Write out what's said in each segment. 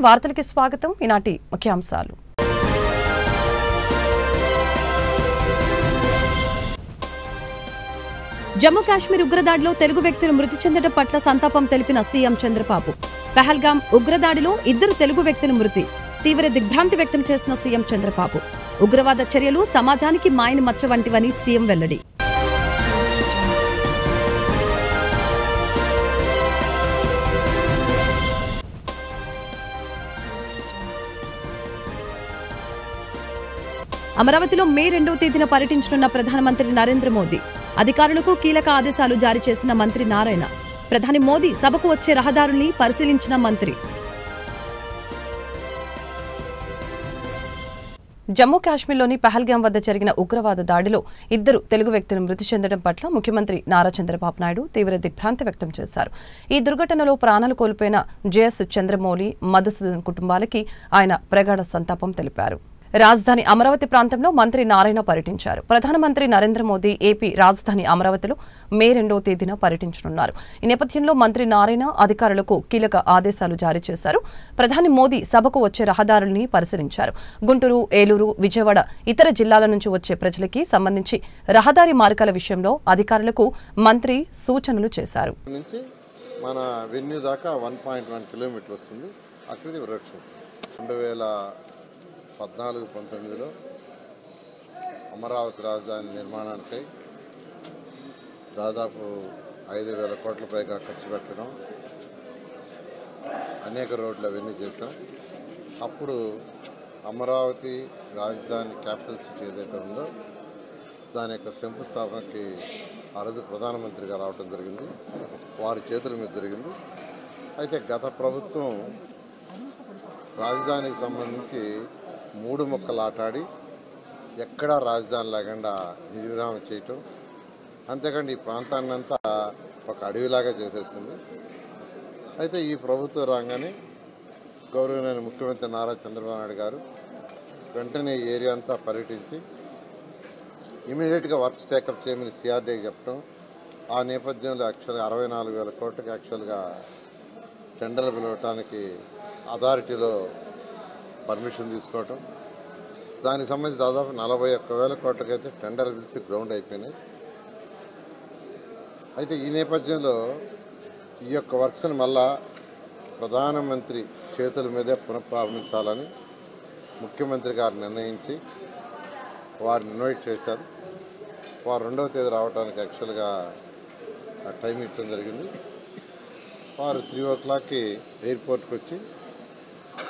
వార్తలకి స్వాగతం. ఈనాటి ముఖ్యాంశాలు. జమ్మూ కాశ్మీర్ ఉగ్రదాడిలో తెలుగు వ్యక్తులు మృతి చెందడం పట్ల సంతాపం తెలిపిన సీఎం చంద్రబాబు. పహల్గాం ఉగ్రదాడిలో 2 తెలుగు వ్యక్తుల మృతి తీవ్ర దిగ్భ్రాంతి వ్యక్తం చేసిన సీఎం చంద్రబాబు. ఉగ్రవాద చర్యలు సమాజానికి మాయని మచ్చ వంటివని సీఎం వెల్లడి. అమరావతిలో మే 2వ తేదీన పర్యటించనున్న ప్రధానమంత్రి నరేంద్ర మోదీ. అధికారులకు కీలక ఆదేశాలు జారీ చేసిన మంత్రి నారాయణ. ప్రధాని మోదీ సభకు వచ్చే రహదారుల్ని పరిశీలించిన మంత్రి. జమ్మూ కాశ్మీర్లోని పహల్గాం వద్ద జరిగిన ఉగ్రవాద దాడిలో 2 తెలుగు వ్యక్తులు మృతి చెందడం పట్ల ముఖ్యమంత్రి నారా చంద్రబాబు నాయుడు తీవ్ర దిగ్భ్రాంతి వ్యక్తం చేశారు. ఈ దుర్ఘటనలో ప్రాణాలు కోల్పోయిన జేఎస్ చంద్రమౌళి, మధుసూదన్ కుటుంబాలకి ఆయన ప్రగాఢ సంతాపం తెలిపారు. రాజధాని అమరావతి ప్రాంతంలో మంత్రి నారాయణ పర్యటించారు. ప్రధానమంత్రి నరేంద్ర మోదీ ఏపీ రాజధాని అమరావతిలో మే 2వ తేదీన పర్యటించనున్నారు. ఈ నేపథ్యంలో మంత్రి నారాయణ అధికారులకు కీలక ఆదేశాలు జారీ చేశారు. ప్రధాని మోదీ సభకు వచ్చే రహదారుల్ని పరిశీలించారు. గుంటూరు, ఏలూరు, విజయవాడ ఇతర జిల్లాల నుంచి వచ్చే ప్రజలకి సంబంధించి రహదారి మార్గాల విషయంలో అధికారులకు మంత్రి సూచనలు చేశారు. మన వెన్యూ దాకా 1.1 కిలోమీటర్ వస్తుంది. అక్కడికి 2014-19లో అమరావతి రాజధాని నిర్మాణానికై దాదాపు 5,000 కోట్ల పైగా ఖర్చు పెట్టడం, అనేక రోడ్లు అవన్నీ చేశాం. అప్పుడు అమరావతి రాజధాని క్యాపిటల్ సిటీ ఏదైతే ఉందో దాని యొక్క శంకుస్థాపనకి ఆ రోజు ప్రధానమంత్రిగా రావడం జరిగింది. వారి చేతుల మీద జరిగింది. అయితే గత ప్రభుత్వం రాజధానికి సంబంధించి 3 ముక్కలు ఆటాడి ఎక్కడా రాజధాని లేకుండా నిర్విరామం చేయటం, అంతేకాండి ఈ ప్రాంతాన్ని అంతా ఒక అడవిలాగా చేసేసింది. అయితే ఈ ప్రభుత్వం రాగానే గౌరవనీయ ముఖ్యమంత్రి నారా చంద్రబాబు నాయుడు గారు వెంటనే ఈ ఏరియా అంతా పర్యటించి ఇమీడియట్గా వర్క్స్ టేకప్ చేయమని సిఆర్డీకి చెప్పడం, ఆ నేపథ్యంలో యాక్చువల్గా 64,000 కోట్లకి యాక్చువల్గా టెండర్లు పిలవటానికి అథారిటీలో పర్మిషన్ తీసుకోవటం, దానికి సంబంధించి దాదాపు 41,000 కోట్లకైతే టెండర్లు పిలిచి గ్రౌండ్ అయిపోయినాయి. అయితే ఈ నేపథ్యంలో ఈ యొక్క వర్క్స్ని మళ్ళా ప్రధానమంత్రి చేతుల మీదే పునఃప్రారంభించాలని ముఖ్యమంత్రి గారు నిర్ణయించి వారిని ఇన్వైట్ చేశారు. వారు 2వ తేదీ రావడానికి యాక్చువల్గా టైం ఇవ్వడం జరిగింది. వారు 3 o'clockకి ఎయిర్పోర్ట్కి వచ్చి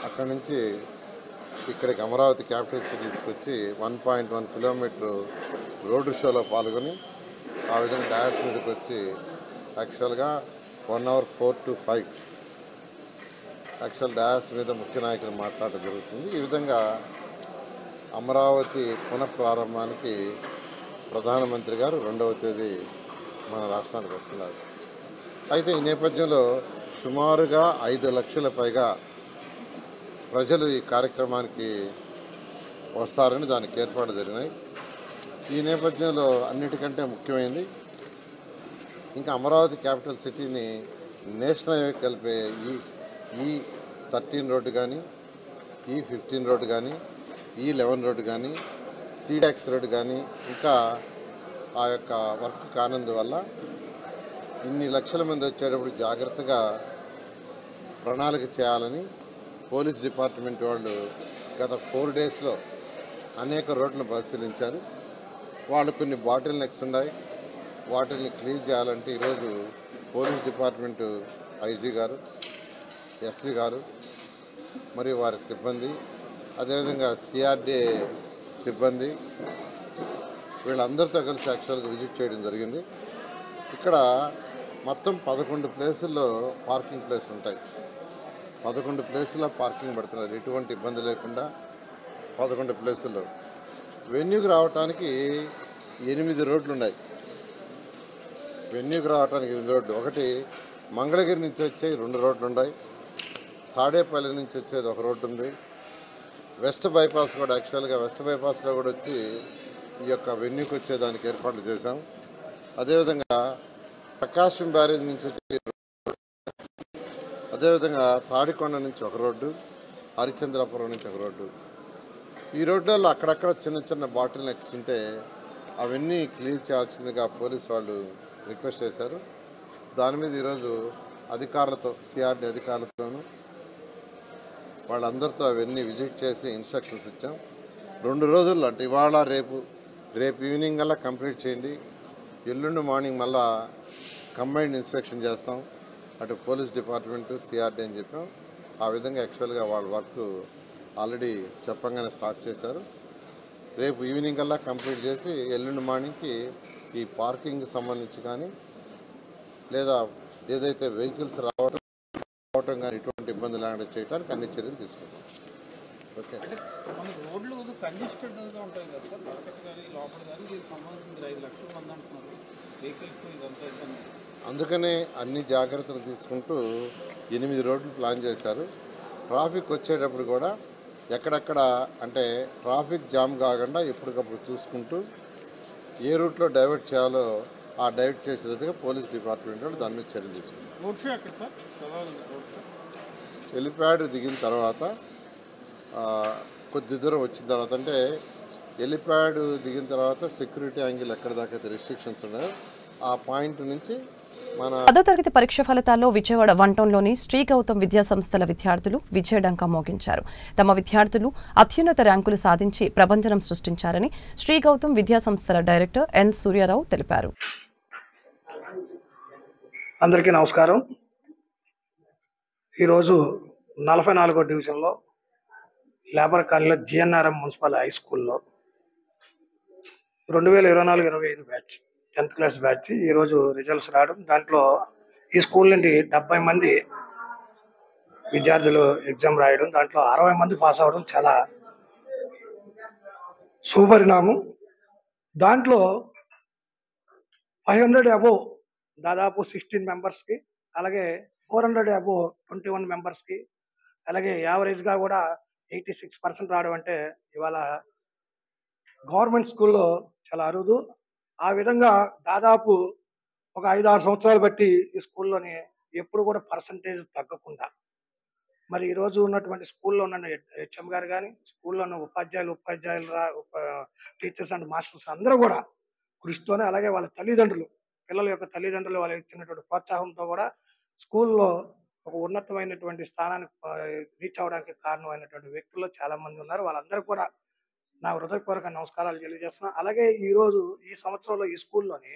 అక్కడి నుంచి ఇక్కడికి అమరావతి క్యాపిటల్ సిటీ తీసుకొచ్చి 1.1 కిలోమీటర్ రోడ్డు షోలో పాల్గొని ఆ విధంగా డాష్ మీదకి వచ్చి యాక్చువల్గా 1 hour 4 to 5 యాక్చువల్ డాష్ మీద ముఖ్య నాయకులు మాట్లాడడం జరుగుతుంది. ఈ విధంగా అమరావతి పునఃప్రారంభానికి ప్రధానమంత్రి గారు 2వ తేదీ మన రాష్ట్రానికి వస్తున్నారు. అయితే ఈ నేపథ్యంలో సుమారుగా 5 లక్షల పైగా ప్రజలు ఈ కార్యక్రమానికి వస్తారని దానికి ఏర్పాటు జరిగినాయి. ఈ నేపథ్యంలో అన్నిటికంటే ముఖ్యమైనది ఇంకా అమరావతి క్యాపిటల్ సిటీని నేషనల్ హైవే కలిపే ఈ 13 రోడ్డు కానీ, ఈ 15 రోడ్డు కానీ, ఈ 11 రోడ్డు కానీ, సీడాక్స్ రోడ్డు కానీ ఇంకా ఆ యొక్క వర్క్ కానందువల్ల ఇన్ని లక్షల మంది వచ్చేటప్పుడు జాగ్రత్తగా ప్రణాళిక చేయాలని పోలీస్ డిపార్ట్మెంట్ వాళ్ళు గత 4 daysలో అనేక రోడ్లను పరిశీలించారు. వాళ్ళు కొన్ని బాటిల్ నెక్స్ ఉన్నాయి, వాటిని క్లీన్ చేయాలంటే ఈరోజు పోలీస్ డిపార్ట్మెంటు ఐజీ గారు, ఎస్పీ గారు మరియు వారి సిబ్బంది, అదేవిధంగా సిఆర్డీఏ సిబ్బంది వీళ్ళందరితో కలిసి యాక్చువల్గా విజిట్ చేయడం జరిగింది. ఇక్కడ మొత్తం 11 ప్లేసుల్లో పార్కింగ్ ప్లేస్ ఉంటాయి. 11 ప్లేసుల్లో పార్కింగ్ పెడుతున్నారు, ఎటువంటి ఇబ్బంది లేకుండా 11 ప్లేసుల్లో. వెన్యూకి రావడానికి 8 రోడ్లు ఉన్నాయి. వెన్యూకి రావడానికి 8 రోడ్లు. ఒకటి మంగళగిరి నుంచి వచ్చే 2 రోడ్లు ఉన్నాయి, తాడేపల్లి నుంచి వచ్చేది 1 రోడ్డు ఉంది, వెస్ట్ బైపాస్ కూడా యాక్చువల్గా వెస్ట్ బైపాస్లో కూడా వచ్చి ఈ యొక్క వెన్యూకి వచ్చేదానికి ఏర్పాట్లు చేశాం. అదేవిధంగా ప్రకాశం బ్యారేజ్ నుంచి వచ్చి, అదేవిధంగా తాడికొండ నుంచి 1 రోడ్డు, హరిచంద్రాపురం నుంచి ఒక రోడ్డు. ఈ రోడ్లలో అక్కడక్కడ చిన్న చిన్న బాటిల్ నెక్స్ ఉంటే అవన్నీ క్లియర్ చేయాల్సిందిగా పోలీసు వాళ్ళు రిక్వెస్ట్ చేశారు. దాని మీద ఈరోజు అధికారులతో, సిఆర్డీ అధికారులతోనూ వాళ్ళందరితో అవన్నీ విజిట్ చేసి ఇన్స్ట్రక్షన్స్ ఇచ్చాం. 2 రోజుల్లో, అంటే ఇవాళ రేపు ఈవినింగ్ అలా కంప్లీట్ చేయండి. ఎల్లుండి మార్నింగ్ మళ్ళా కంబైన్డ్ ఇన్స్పెక్షన్ చేస్తాం. అటు పోలీస్ డిపార్ట్మెంటు, సిఆర్డీ అని చెప్పాం. ఆ విధంగా యాక్చువల్గా వాళ్ళ వర్క్ ఆల్రెడీ చెప్పంగానే స్టార్ట్ చేశారు. రేపు ఈవినింగ్ అలా కంప్లీట్ చేసి ఎల్లుండి మార్నింగ్కి ఈ పార్కింగ్కి సంబంధించి కానీ లేదా ఏదైతే వెహికల్స్ రావటం కానీ ఇటువంటి ఇబ్బంది లేకుండా చేయడానికి అన్ని చర్యలు తీసుకుంటాం. ఓకే. అందుకనే అన్ని జాగ్రత్తలు తీసుకుంటూ 8 రోడ్లు ప్లాన్ చేశారు. ట్రాఫిక్ వచ్చేటప్పుడు కూడా ఎక్కడెక్కడ అంటే ట్రాఫిక్ జామ్ కాకుండా ఎప్పటికప్పుడు చూసుకుంటూ ఏ రూట్లో డైవర్ట్ చేయాలో ఆ డైవర్ట్ చేసేటట్టుగా పోలీస్ డిపార్ట్మెంట్ వాళ్ళు దాని మీద చర్యలు తీసుకుంటారు. హెలిప్యాడ్ దిగిన తర్వాత కొద్ది దూరం వచ్చిన తర్వాత, అంటే హెలిప్యాడ్ దిగిన తర్వాత సెక్యూరిటీ యాంగిల్ ఎక్కడ దాకా రెస్ట్రిక్షన్స్ ఉన్నాయో ఆ పాయింట్ నుంచి 10వ తరగతి పరీక్ష ఫలితాల్లో విజయవాడ 1 టౌన్లోని శ్రీ గౌతమ్ విద్యా సంస్థల విద్యార్థులు విజయడంకా మోగించారు. తమ విద్యార్థులు అత్యున్నత ర్యాంకులు సాధించి ప్రభంజనం సృష్టించారని శ్రీ గౌతమ్ విద్యా సంస్థల డైరెక్టర్ ఎన్ సూర్యారావు తెలిపారు. అందరికీ నమస్కారం. ఈరోజు 44వ డివిజన్లో లేబర్ కాలనీలో జిఎన్ఆర్ఎం మున్సిపల్ హై స్కూల్లో 2024-25 బ్యాచ్ 10th క్లాస్ బ్యాచ్ ఈరోజు రిజల్ట్స్ రావడం, దాంట్లో ఈ స్కూల్ నుండి 70 మంది విద్యార్థులు ఎగ్జామ్ రాయడం, దాంట్లో 60 మంది పాస్ అవ్వడం చాలా శుభపరిణామం. దాంట్లో 500 అబోవ్ దాదాపు 16 మెంబర్స్కి, అలాగే 400 అబోవ్ 21 మెంబర్స్కి, అలాగే యావరేజ్గా కూడా 86% రావడం అంటే ఇవాళ గవర్నమెంట్ స్కూల్లో చాలా అరుదు. ఆ విధంగా దాదాపు ఒక 5-6 సంవత్సరాలు బట్టి ఈ స్కూల్లోని ఎప్పుడు కూడా పర్సంటేజ్ తగ్గకుండా, మరి ఈరోజు ఉన్నటువంటి స్కూల్లో ఉన్న హెచ్ఎం గారు కానీ, స్కూల్లో ఉన్న ఉపాధ్యాయులు టీచర్స్ అండ్ మాస్టర్స్ అందరూ కూడా కృషితోనే, అలాగే వాళ్ళ తల్లిదండ్రులు, పిల్లల యొక్క తల్లిదండ్రులు వాళ్ళు ఇచ్చినటువంటి ప్రోత్సాహంతో కూడా స్కూల్లో ఒక ఉన్నతమైనటువంటి స్థానానికి రీచ్ అవడానికి కారణమైనటువంటి వ్యక్తుల్లో చాలా మంది ఉన్నారు. వాళ్ళందరూ కూడా నా హృదయపూర్వక నమస్కారాలు తెలియజేస్తున్నాను. అలాగే ఈరోజు ఈ సంవత్సరంలో ఈ స్కూల్లోని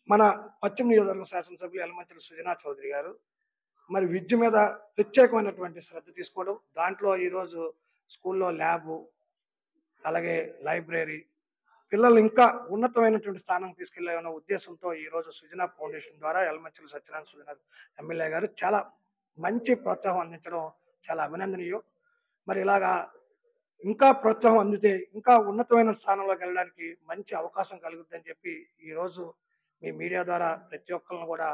మన పశ్చిమ నియోజకవర్గ శాసనసభ్యులు యలమంచిలి సుజనా చౌదరి గారు మరి విద్య మీద ప్రత్యేకమైనటువంటి శ్రద్ధ తీసుకోవడం, దాంట్లో ఈరోజు స్కూల్లో ల్యాబు, అలాగే లైబ్రరీ, పిల్లలు ఇంకా ఉన్నతమైనటువంటి స్థానం తీసుకెళ్లే ఉద్దేశంతో ఈరోజు సుజనా ఫౌండేషన్ ద్వారా యలమంచిలి సత్యనారాయణ సుజనా ఎమ్మెల్యే గారు చాలా మంచి ప్రోత్సాహం అందించడం చాలా అభినందనీయం. మరి ఇలాగా ఇంకా ప్రోత్సాహం అందితే ఇంకా ఉన్నతమైన స్థానంలోకి వెళ్ళడానికి మంచి అవకాశం కలుగుతుందని చెప్పి ఈరోజు మీ మీడియా ద్వారా ప్రతి ఒక్కరిని కూడా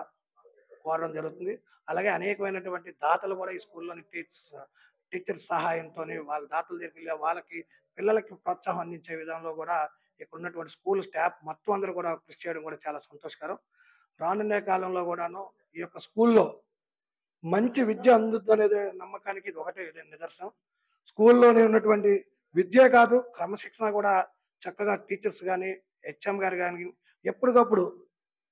కోరడం జరుగుతుంది. అలాగే అనేకమైనటువంటి దాతలు కూడా ఈ స్కూల్లోని టీచర్స్ సహాయంతో వాళ్ళ దాతల దగ్గరికి వెళ్ళి వాళ్ళకి పిల్లలకి ప్రోత్సాహం అందించే విధంలో కూడా ఇక్కడ ఉన్నటువంటి స్కూల్ స్టాఫ్ మొత్తం అందరూ కూడా కృషి చేయడం కూడా చాలా సంతోషకరం. రానున్న కాలంలో కూడాను ఈ యొక్క స్కూల్లో మంచి విద్య అందుతుందనేది నమ్మకానికి ఇది ఒకటే నిదర్శనం. స్కూల్లోనే ఉన్నటువంటి విద్య కాదు, క్రమశిక్షణ కూడా చక్కగా టీచర్స్ కానీ, హెచ్ఎం గారు కానీ ఎప్పటికప్పుడు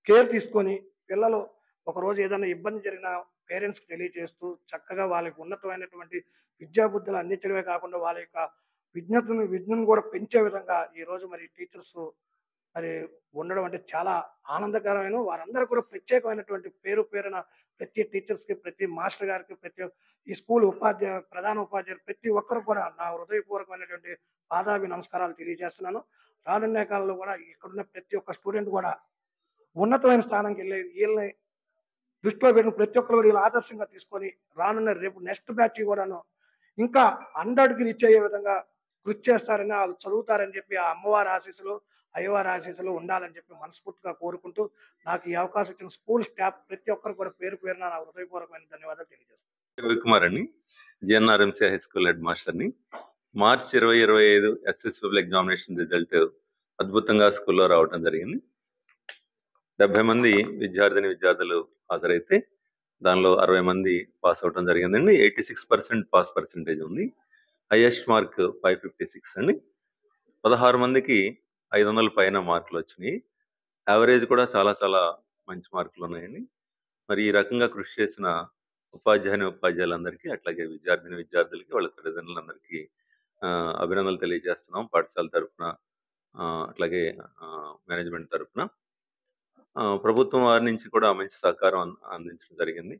కేర్ తీసుకొని పిల్లలు ఒకరోజు ఏదైనా ఇబ్బంది జరిగినా పేరెంట్స్కి తెలియజేస్తూ చక్కగా వాళ్ళకి ఉన్నతమైనటువంటి విద్యాబుద్ధులు అందించడమే కాకుండా వాళ్ళ యొక్క విజ్ఞతను కూడా పెంచే విధంగా ఈరోజు మరి టీచర్స్ మరి ఉండడం అంటే చాలా ఆనందకరమైన. వారందరూ కూడా ప్రత్యేకమైనటువంటి పేరున ప్రతి టీచర్స్కి, ప్రతి మాస్టర్ గారికి, ప్రతి ఈ స్కూల్ ప్రధాన ఉపాధ్యాయులు ప్రతి ఒక్కరు కూడా నా హృదయపూర్వకమైనటువంటి పాదాభి నమస్కారాలు తెలియజేస్తున్నాను. రానున్న కాలంలో కూడా ఇక్కడున్న ప్రతి ఒక్క స్టూడెంట్ కూడా ఉన్నతమైన స్థానానికి వెళ్ళి వీళ్ళని దృష్టిలో పెట్టుకుని ప్రతి ఒక్కరు కూడా వీళ్ళు ఆదర్శంగా తీసుకొని రానున్న రేపు నెక్స్ట్ బ్యాచ్ కూడాను ఇంకా 100కి రీచ్ అయ్యే విధంగా కృషి చేస్తారని, వాళ్ళు చదువుతారని చెప్పి ఆ అమ్మవారి ఆశీస్సులు, అయ్యవారి ఆశీస్సులు ఉండాలని చెప్పి మనస్ఫూర్తిగా కోరుకుంటూ నాకు ఈ అవకాశం ఇచ్చిన స్కూల్ స్టాఫ్ ప్రతి ఒక్కరు కూడా పేరున నా హృదయపూర్వకమైన ధన్యవాదాలు తెలియజేస్తాను. రవికుమార్ అండి, జిఎన్ఆర్ఎంసీ హై స్కూల్ హెడ్ మాస్టర్ని. మార్చ్ 2025 ఎస్ఎస్సి ఎగ్జామినేషన్ రిజల్ట్ అద్భుతంగా స్కూల్లో రావడం జరిగింది. 70 మంది విద్యార్థులు హాజరైతే దానిలో 60 మంది పాస్ అవడం జరిగిందండి. 86% పాస్ పర్సెంటేజ్ ఉంది. హైయెస్ట్ మార్క్ 556 అండి. 16 మందికి 500 పైన మార్కులు వచ్చినాయి. యావరేజ్ కూడా చాలా చాలా మంచి మార్కులు ఉన్నాయండి. మరి ఈ రకంగా కృషి చేసిన ఉపాధ్యాయులందరికీ, అట్లాగే విద్యార్థులకి, వాళ్ళ తల్లిదండ్రులందరికీ అభినందనలు తెలియజేస్తున్నాం పాఠశాల తరఫున, అట్లాగే మేనేజ్మెంట్ తరఫున. ప్రభుత్వం వారి నుంచి కూడా మంచి సహకారం అందించడం జరిగింది.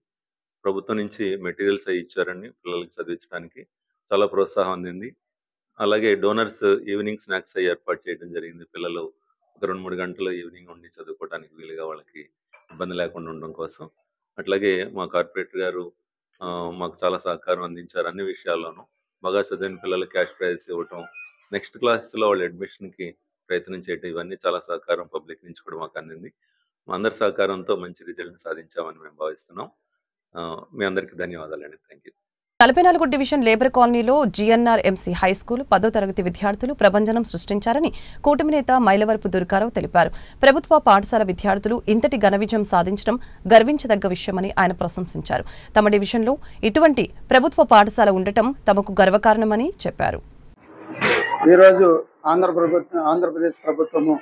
ప్రభుత్వం నుంచి మెటీరియల్స్ అవి ఇచ్చారండి. పిల్లలకి చదివించడానికి చాలా ప్రోత్సాహం అందింది. అలాగే డోనర్స్ ఈవినింగ్ స్నాక్స్ అవి ఏర్పాటు చేయడం జరిగింది. పిల్లలు ఒక 2-3 గంటలు ఈవినింగ్ ఉండి చదువుకోవడానికి వీలుగా వాళ్ళకి ఇబ్బంది లేకుండా ఉండడం కోసం. అట్లాగే మా కార్పొరేటర్ గారు మాకు చాలా సహకారం అందించారు అన్ని విషయాల్లోనూ. బాగా చదివిన పిల్లలు క్యాష్ ప్రైజ్ ఇవ్వటం, నెక్స్ట్ క్లాస్లో వాళ్ళ అడ్మిషన్కి ప్రయత్నం చేయటం, ఇవన్నీ చాలా సహకారం పబ్లిక్ నుంచి కూడా మాకు అందింది. మా అందరి సహకారంతో మంచి రిజల్ట్ సాధించామని మేము భావిస్తున్నాం. మీ అందరికీ ధన్యవాదాలండి. Thank you. 44 డివిజన్ లేబర్ కాలనీలో GNRMC హై స్కూల్ 10వ తరగతి విద్యార్థులు ప్రభంజనం సృష్టించారని కూటమి నేత మైలవరపు దుర్గారావు తెలిపారు. ప్రభుత్వ పాఠశాల విద్యార్థులు ఇంతటి ఘన విజయం సాధించడం గర్వించదగ్గ విషయమని ఆయన ప్రశంసించారు. తమ డివిజన్లో ఇటువంటి ప్రభుత్వ పాఠశాల ఉండటం తమకు గర్వకారణమని చెప్పారు. ఈరోజు ఆంధ్రప్రదేశ్ ప్రభుత్వము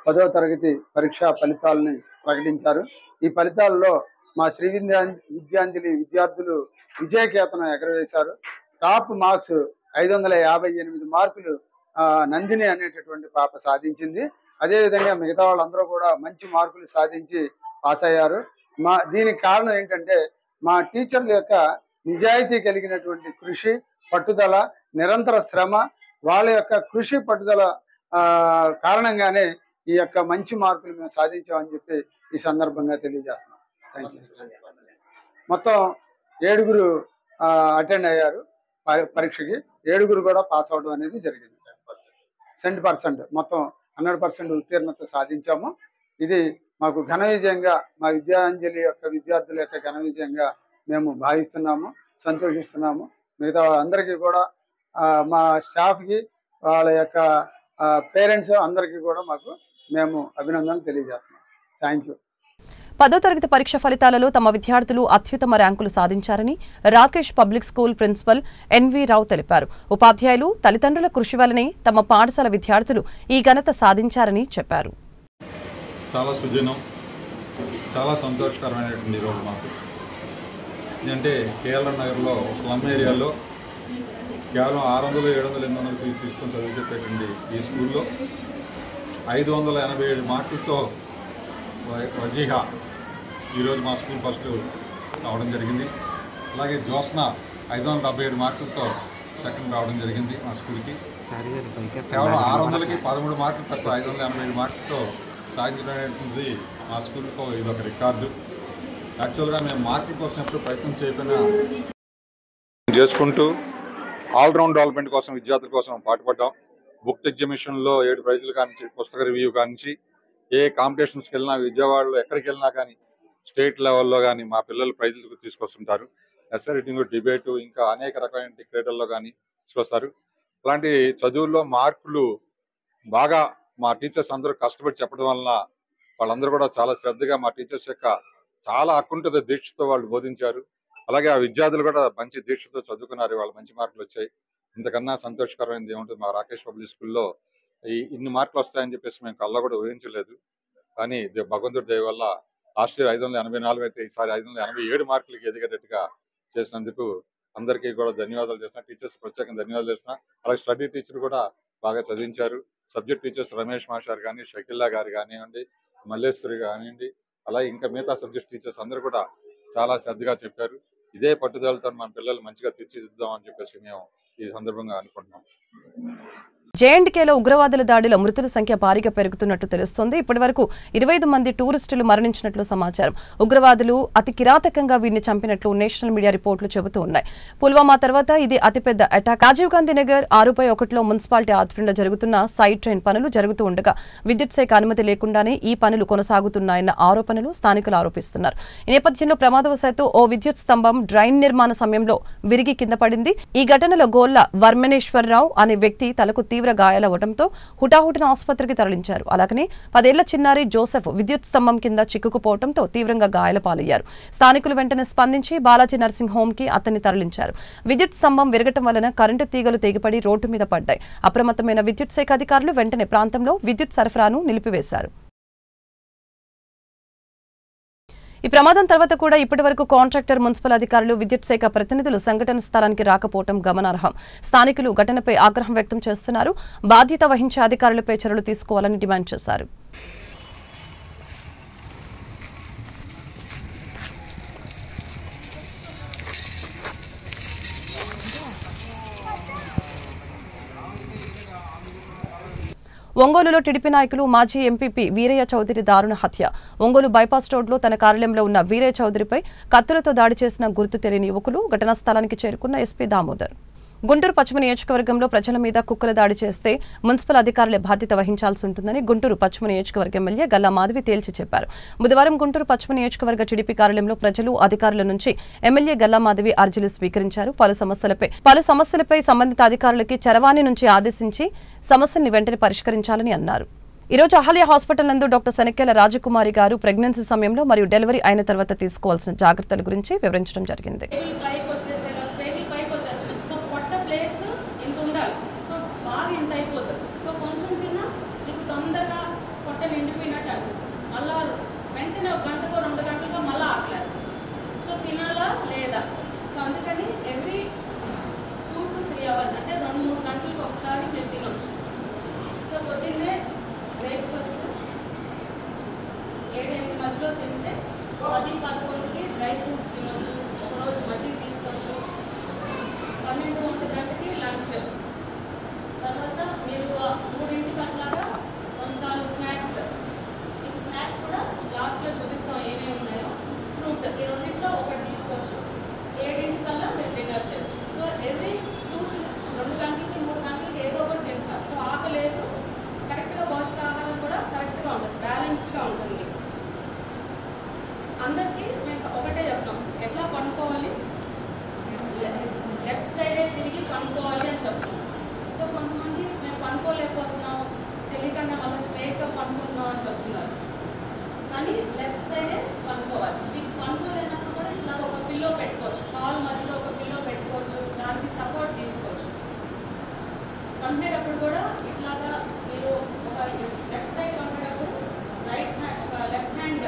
10వ తరగతి పరీక్షా ఫలితాలని ప్రకటించారు. ఈ ఫలితాల్లో మా శ్రీ విద్యాంజలి విద్యార్థులు విజయకేతనం ఎగరవేశారు. టాప్ మార్క్స్ 558 మార్కులు నందిని అనేటటువంటి పాప సాధించింది. అదేవిధంగా మిగతా వాళ్ళందరూ కూడా మంచి మార్కులు సాధించి పాస్ అయ్యారు. దీనికి కారణం ఏంటంటే మా టీచర్ల యొక్క నిజాయితీ కలిగినటువంటి కృషి, పట్టుదల, నిరంతర శ్రమ, వాళ్ళ యొక్క కృషి పట్టుదల కారణంగానే ఈ యొక్క మంచి మార్కులు మేము సాధించామని చెప్పి ఈ సందర్భంగా తెలియజేస్తున్నాం. Thank you. మొత్తం 7 అటెండ్ అయ్యారు పరీక్షకి. 7 కూడా పాస్ అవడం అనేది జరిగింది. 100% మొత్తం 100% ఉత్తీర్ణత సాధించాము. ఇది మాకు ఘన విజయంగా, మా విద్యాంజలి యొక్క విద్యార్థుల యొక్క ఘన విజయంగా మేము భావిస్తున్నాము, సంతోషిస్తున్నాము. మిగతా అందరికీ కూడా, మా స్టాఫ్కి, వాళ్ళ యొక్క పేరెంట్స్ అందరికీ కూడా మేము అభినందనలు తెలియజేస్తున్నాం. Thank you. 10వ తరగతి పరీక్ష ఫలితాలలో తమ విద్యార్థులు అత్యుత్తమ ర్యాంకులు సాధించారని Rakesh public school principal NV Rao తెలిపారు. ఉపాధ్యాయులు, తల్లిదండ్రుల కృషి వల్లనే తమ పాఠశాల విద్యార్థులు ఈ ఘనత సాధించారని చెప్పారు. చాలా సుదినం, చాలా సంతోషకరమైనటువంటి రోజు మాకు. ఎందుకంటే KLR నగర్లో స్లమ్ ఏరియాలో కేవలం 600, 700, 800 ఫీజు తీసుకొని చదువు చెప్పేటువంటి ఈ స్కూల్లో 587 మార్కులతో వజీహా ఈరోజు మా స్కూల్ ఫస్ట్ రావడం జరిగింది. అలాగే జ్యోత్స్న 577 మార్కులతో సెకండ్ రావడం జరిగింది మా స్కూల్కి. కేవలం 600కి 13 మార్కులు తక్కువ 587 మార్కులతో సాధించడం మా స్కూల్కు ఇది ఒక రికార్డు. యాక్చువల్గా మేము మార్కుల కోసం ఎప్పుడు ప్రయత్నం చేయకుండా చేసుకుంటూ ఆల్రౌండ్ డెవలప్మెంట్ కోసం విద్యార్థుల కోసం పాటుపడ్డాం. బుక్ ఎగ్జిబిషన్లో 7 ప్రైజులు కానించి, పుస్తక రివ్యూ కానించి, ఏ కాంపిటీషన్స్కి వెళ్ళినా, విజయవాడలో ఎక్కడికి వెళ్ళినా కానీ, స్టేట్ లెవెల్లో కానీ మా పిల్లలు ప్రైజులు తీసుకొస్తుంటారు. ఎస్ఐ రైటింగ్, డిబేటు, ఇంకా అనేక రకమైన క్రీడల్లో కానీ తీసుకొస్తారు. అలాంటి చదువుల్లో మార్కులు బాగా మా టీచర్స్ అందరూ కష్టపడి చెప్పడం వలన వాళ్ళందరూ కూడా చాలా శ్రద్ధగా మా టీచర్స్ యొక్క చాలా అకుంఠిత దీక్షతో వాళ్ళు బోధించారు. అలాగే ఆ విద్యార్థులు కూడా మంచి దీక్షతో చదువుకున్నారు. వాళ్ళు మంచి మార్కులు వచ్చాయి. ఇంతకన్నా సంతోషకరమైనది ఏముంటుంది? మా రాకేష్ పబ్లిక్ స్కూల్లో ఇన్ని మార్కులు వస్తాయని చెప్పేసి మేము కళ్ళ కూడా ఊహించలేదు. కానీ భగవంతుడి దయ వల్ల లాస్ట్ ఇయర్ 584 అయితే ఈసారి 587 మార్కులకి ఎదిగేటట్టుగా చేసినందుకు అందరికీ కూడా ధన్యవాదాలు చేస్తున్నా. టీచర్స్ ప్రత్యేకంగా ధన్యవాదాలు చేస్తున్నా. అలాగే స్టడీ టీచర్ కూడా బాగా చదివించారు. సబ్జెక్ట్ టీచర్స్ రమేష్ మాస్టర్ కానీ, షకిల్లా గారు కానివ్వండి, మల్లేశ్వరి కానివ్వండి, అలాగే ఇంకా మిగతా సబ్జెక్ట్ టీచర్స్ అందరూ కూడా చాలా శ్రద్ధగా చెప్పారు. ఇదే పట్టుదలతో మన పిల్లలు మంచిగా తీర్చిదిద్దామని చెప్పేసి మేము ఈ సందర్భంగా అనుకుంటున్నాం. జేఎండ్కేలో ఉగ్రవాదుల దాడిలో మృతుల సంఖ్య భారీగా పెరుగుతున్నట్టు తెలుస్తోంది. ఇప్పటి వరకు 25 మంది టూరిస్టులు మరణించినట్లు సమాచారం. ఉగ్రవాదులు అతి కిరాతకంగా వీరిని చంపినట్లు నేషనల్ మీడియా రిపోర్టులు చెబుతూ ఉన్నాయి. పుల్వామా తర్వాత ఇది అతిపెద్ద అటాక్. రాజీవ్ గాంధీ నగర్ 6/1లో మున్సిపాలిటీ ఆధ్వర్యంలో జరుగుతున్న సైడ్ ట్రైన్ పనులు జరుగుతూ ఉండగా విద్యుత్ శాఖ అనుమతి లేకుండానే ఈ పనులు కొనసాగుతున్నాయన్న ఆరోపణలు స్థానికులు ఆరోపిస్తున్నారు. ఈ నేపథ్యంలో ప్రమాదవశాత్తు ఓ విద్యుత్ స్తంభం డ్రైన్ నిర్మాణ సమయంలో విరిగి కింద పడింది. ఈ ఘటనలో గోళ్ల వర్మనేశ్వరరావు అనే వ్యక్తి తలకు తీవ్ర తీవ్ర గాయాలవడంతో హుటాహుటిన ఆసుపత్రికి తరలించారు. అలాగనే 10 ఏళ్ల చిన్నారి జోసెఫ్ విద్యుత్ స్తంభం కింద చిక్కుకుపోవడంతో తీవ్రంగా గాయాల పాలయ్యారు. స్థానికులు వెంటనే స్పందించి బాలాజీ నర్సింగ్ హోమ్ కి అతన్ని తరలించారు. విద్యుత్ స్తంభం విరగటం వలన కరెంటు తీగలు తెగిపడి రోడ్డు మీద పడ్డాయి. అప్రమత్తమైన విద్యుత్ శాఖ అధికారులు వెంటనే ప్రాంతంలో విద్యుత్ సరఫరాను నిలిపివేశారు. ఈ ప్రమాదం తర్వాత కూడా ఇప్పటివరకు కాంట్రాక్టర్, మున్సిపల్ అధికారులు, విద్యుత్ శాఖ ప్రతినిధులు సంఘటన స్థలానికి రాకపోవడం గమనార్హం. స్థానికులు ఘటనపై ఆగ్రహం వ్యక్తం చేస్తున్నారు. బాధ్యత వహించే అధికారులపై చర్యలు తీసుకోవాలని డిమాండ్ చేశారు. ఒంగోలులో టీడీపీ నాయకులు మాజీ ఎంపీపీ వీరయ్య చౌదరి దారుణ హత్య. ఒంగోలు బైపాస్ రోడ్లో తన కార్యాలయంలో ఉన్న వీరయ్య చౌదరిపై కత్తులతో దాడి చేసిన గుర్తు తెలియని యువకులు. ఘటనా స్థలానికి చేరుకున్న ఎస్పీ దామోదర్. గుంటూరు పశ్చిమ నియోజకవర్గంలో ప్రజల మీద కుక్కల దాడి చేస్తే మున్సిపల్ అధికారులే బాధ్యత వహించాల్సి ఉంటుందని గుంటూరు పశ్చిమ నియోజకవర్గ ఎమ్మెల్యే గల్లా మాధవి తేల్చి చెప్పారు. బుధవారం గుంటూరు పశ్చిమ నియోజకవర్గ టీడీపీ కార్యాలయంలో ప్రజలు, అధికారుల నుంచి ఎమ్మెల్యే గల్లా మాధవి అర్జీలు స్వీకరించారు. పలు సమస్యలపై సంబంధిత అధికారులకి చరవాణి నుంచి ఆదేశించి సమస్యల్ని వెంటనే పరిష్కరించాలని అన్నారు. ఈ రోజు అహల్య హాస్పిటల్ నందు డాక్టర్ శనక్కేల రాజకుమారి గారు ప్రెగ్నెన్సీ సమయంలో మరియు డెలివరీ అయిన తర్వాత తీసుకోవాల్సిన జాగ్రత్తల గురించి వివరించడం జరిగింది. మధ్యలో తింటే 10-11కి డ్రై ఫ్రూట్స్ తినొచ్చు, ఒకరోజు మజ్జిగ తీసుకోవచ్చు, 12-1 గంటకి లంచ్, తర్వాత మీరు 3ంటికి అట్లాగా కొన్నిసార్లు స్నాక్స్, మీకు స్నాక్స్ కూడా లాస్ట్లో చూపిస్తాం ఏమేమి ఉన్నాయో. ఫ్రూట్ ఈ రెండింటిలో ఒకటి తీసుకోవచ్చు. 7ంటికల్లా మీరు డిన్నర్ చేయొచ్చు. సో ఎవ్రీ 2 గంటలకి 3 గంటలకి ఏదో ఒకటి తింటారు. సో ఆకలేదు, కరెక్ట్గా పౌష్టికాహారం కూడా కరెక్ట్గా ఉంటుంది, బ్యాలెన్స్డ్గా ఉంటుంది. అందరికీ మేము ఒకటే చెప్తాం, ఎట్లా పనుకోవాలి, లెఫ్ట్ సైడే తిరిగి పనుకోవాలి అని చెప్తాం. సో కొంతమంది మేము పనుకోలేకపోతున్నాం, తెలియకుండా మళ్ళీ స్ట్రైట్గా పనుకుంటున్నాం అని చెప్తున్నారు. కానీ లెఫ్ట్ సైడే పనుకోవాలి. మీకు పనుకోలేనప్పుడు కూడా ఇట్లా ఒక పిల్లో పెట్టుకోవచ్చు, కాల్ మధ్యలో ఒక పిల్లో పెట్టుకోవచ్చు, దానికి సపోర్ట్ తీసుకోవచ్చు. పనుకునేటప్పుడు కూడా ఇట్లాగా మీరు ఒక లెఫ్ట్ సైడ్ పనుకునేటప్పుడు లెఫ్ట్ హ్యాండ్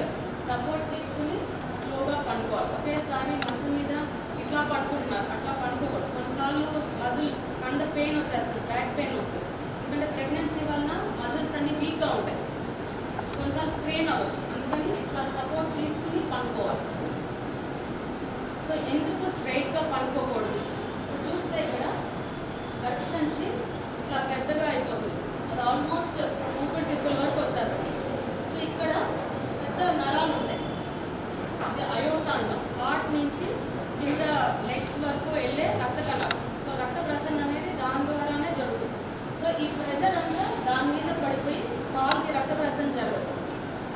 సపోర్ట్ తీసుకుని స్లోగా పనుకోవాలి. ఒకేసారి మంచం మీద ఇట్లా పడుకుంటున్నారు, అట్లా పనుకోకూడదు. కొన్నిసార్లు మజిల్ కండ పెయిన్ వచ్చేస్తుంది, బ్యాక్ పెయిన్ వస్తుంది. ఎందుకంటే ప్రెగ్నెన్సీ వలన మజిల్స్ అన్ని వీక్గా ఉంటాయి, కొన్నిసార్లు స్ట్రెయిన్ అవ్వచ్చు. అందుకని ఇట్లా సపోర్ట్ తీసుకుని పనుకోవాలి. సో ఎందుకు స్ట్రైట్గా పనుకోకూడదు? ఇప్పుడు చూస్తే ఇక్కడ గట్ సంచి ఇట్లా పెద్దగా అయిపోతుంది, అది ఆల్మోస్ట్ ఊపిరితిత్తుల వరకు వచ్చేస్తుంది. సో ఇక్కడ పెద్ద నరాలు ఉంటాయి, ఇది అయోటా అంటాం. హార్ట్ నుంచి కింద లెగ్స్ వరకు వెళ్ళే రక్త కణాలు. సో రక్త ప్రసరణ అనేది దాని ద్వారానే జరుగుతుంది. సో ఈ ప్రెషర్ అంతా దాని మీద పడిపోయి కాలుకి రక్త ప్రసరణ జరగదు.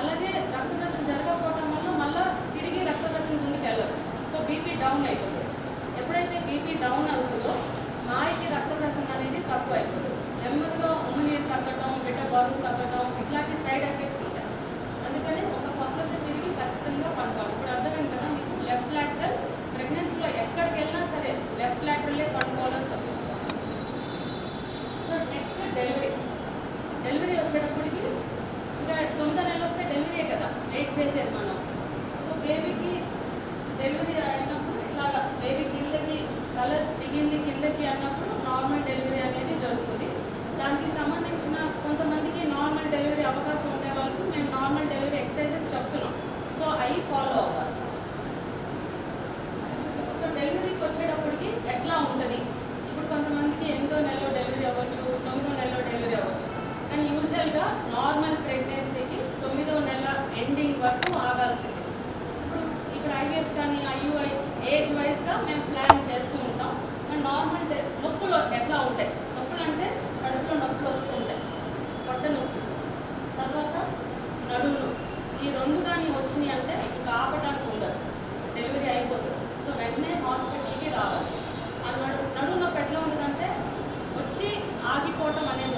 అలాగే రక్త ప్రసరణ జరగకపోవడం వల్ల మళ్ళీ తిరిగి రక్త ప్రసరణ ముందుకు వెళ్ళదు. సో బీపీ డౌన్ అయిపోతుంది. ఎప్పుడైతే బీపీ డౌన్ అవుతుందో మాయకి రక్త ప్రసరణ అనేది తక్కువ అయిపోతుంది. నెమ్మదిగా ఉమ్మనీరు తగ్గటం, బిడ్డ బరువు తగ్గటం, ఇట్లాంటి సైడ్ ఎఫెక్ట్స్ ఉంటాయి. అందుకని ఒక పక్కన తిరిగి ఖచ్చితంగా పనుకోవాలి. ఇప్పుడు అర్థమైంది కదా మీకు, లెఫ్ట్ లాటరల్ ప్రెగ్నెన్సీలో ఎక్కడికి వెళ్ళినా సరే లెఫ్ట్ లాటరల్లే పనుకోవాలని చెప్తాం. సో నెక్స్ట్ డెలివరీ వచ్చేటప్పటికి ఇంకా 9వ నెల వస్తే డెలివరీయే కదా వెయిట్ చేసేది మనం. సో బేబీకి డెలివరీ అయినప్పుడు ఇట్లాగా బేబీ కిందకి తల దిగింది కిందకి అన్నప్పుడు నార్మల్ డెలివరీ అనేది జరుగుతుంది. దానికి సంబంధించిన కొంతమందికి నార్మల్ డెలివరీ అవకాశం ఉండే వాళ్ళకు మేము నార్మల్ డెలివరీ ఎక్సర్సైజెస్ చెప్తున్నాం. సో అవి ఫాలో అవ్వాలి. సో డెలివరీకి వచ్చేటప్పటికి ఎట్లా ఉంటుంది, ఇప్పుడు కొంతమందికి 8వ నెలలో డెలివరీ అవ్వచ్చు, 9వ నెలలో డెలివరీ అవ్వచ్చు. కానీ యూజువల్గా నార్మల్ ప్రెగ్నెన్సీకి 9వ నెల ఎండింగ్ వరకు ఆగాల్సింది. ఇప్పుడు ఐవీఎఫ్ కానీ ఐయుఐ ఏజ్ వైజ్గా మేము ప్లాన్ చేస్తూ ఉంటాం. అండ్ నార్మల్ నొప్పులు ఎట్లా ఉంటాయి, నొప్పులు అంటే కడుపులో నొప్పులు వస్తూ ఉంటాయి, పొట్ట నొప్పి, తర్వాత నడుము నొప్పి. ఈ 2 కానీ వచ్చినాయి అంటే ఇంకా ఆపడానికి ఉండదు, డెలివరీ అయిపోతుంది. సో వెంటనే హాస్పిటల్కి రావాలి. ఆ నడుము నొప్పి ఎట్లా ఉంటుందంటే వచ్చి ఆగిపోవటం అనేది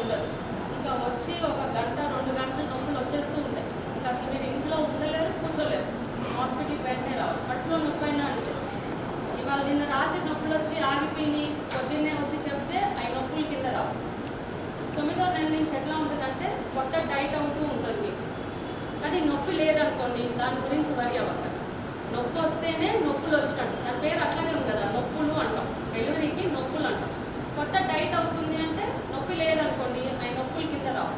9వ నెల నుంచి ఎట్లా ఉంటుందంటే పొట్ట టైట్ అవుతూ ఉంటుంది. కానీ నొప్పి లేదనుకోండి, దాని గురించి వరి అవ్వక. నొప్పి వస్తేనే నొప్పులు వచ్చినట్టు, దాని పేరు అట్లాగే ఉంది కదా, నొప్పులు అంటాం. డెలివరీకి నొప్పులు అంటాం. పొట్ట టైట్ అవుతుంది అంటే నొప్పి లేదనుకోండి, ఆ నొప్పులు కింద రావు.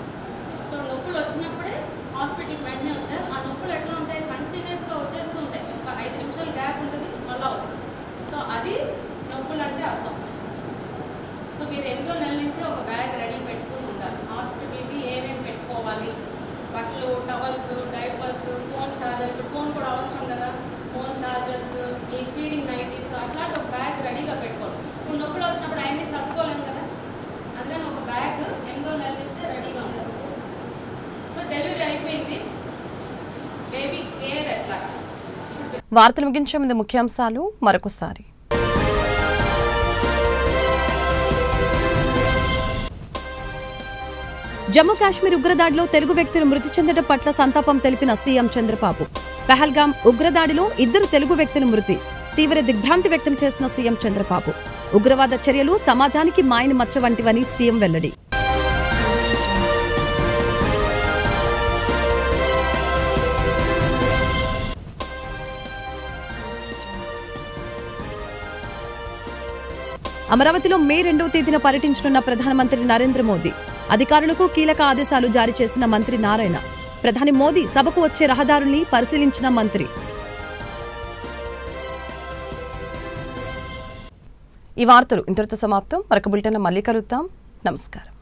సో నొప్పులు వచ్చినప్పుడే హాస్పిటల్కి వెంటనే వచ్చారు. ఆ నొప్పులు ఎట్లా ఉంటాయి, కంటిన్యూస్గా వచ్చేస్తూ ఉంటాయి. ఒక 5 నిమిషాలు గ్యాప్ ఉంటుంది, మళ్ళీ వస్తుంది. సో అది నొప్పులు అంటే అర్థం. సో మీరు 8వ నెల నుంచి ఒక బ్యాగ్ రెడీ పెట్టుకుని ఉండాలి. హాస్పిటల్కి ఏమేమి పెట్టుకోవాలి, బట్టలు, టవల్స్, డైపర్స్, ఫోన్ ఛార్జర్, ఇప్పుడు ఫోన్ కూడా అవసరం కదా, ఫోన్ ఛార్జర్స్, ఈ ఫీడింగ్ నైటీస్, అట్లాంటి ఒక బ్యాగ్ రెడీగా పెట్టుకోవాలి. ఇప్పుడు నొప్పులు వచ్చినప్పుడు అవన్నీ సర్దుకోలేము కదా, అందుకని ఒక బ్యాగ్ 8వ నెల నుంచే రెడీగా ఉండాలి. సో డెలివరీ అయిపోయింది, బేబీ కేర్ ఎట్లా. వార్తలు ముగించే ముందు ముఖ్యాంశాలు మరొకసారి. జమ్మూ కాశ్మీర్ ఉగ్రదాడిలో తెలుగు వ్యక్తులు మృతి చెందడం పట్ల సంతాపం తెలిపిన సీఎం చంద్రబాబు. పహల్గాం ఉగ్రదాడిలో 2 తెలుగు వ్యక్తులు మృతి, తీవ్ర దిగ్భ్రాంతి వ్యక్తం చేసిన సీఎం చంద్రబాబు. ఉగ్రవాద చర్యలు సమాజానికి మాయని మచ్చ వంటివని సీఎం వెల్లడి. అమరావతిలో మే 2వ తేదీన పర్యటించనున్న ప్రధానమంత్రి నరేంద్ర మోదీ. అధికారులకు కీలక ఆదేశాలు జారీ చేసిన మంత్రి నారాయణ. ప్రధాని మోదీ సభకు వచ్చే రహదారుల్ని పరిశీలించిన మంత్రి. ఈ వార్తలు ఇంతటితో సమాప్తం. మరొక బులెటిన్లో మళ్ళీ కలుద్దాం. నమస్కారం.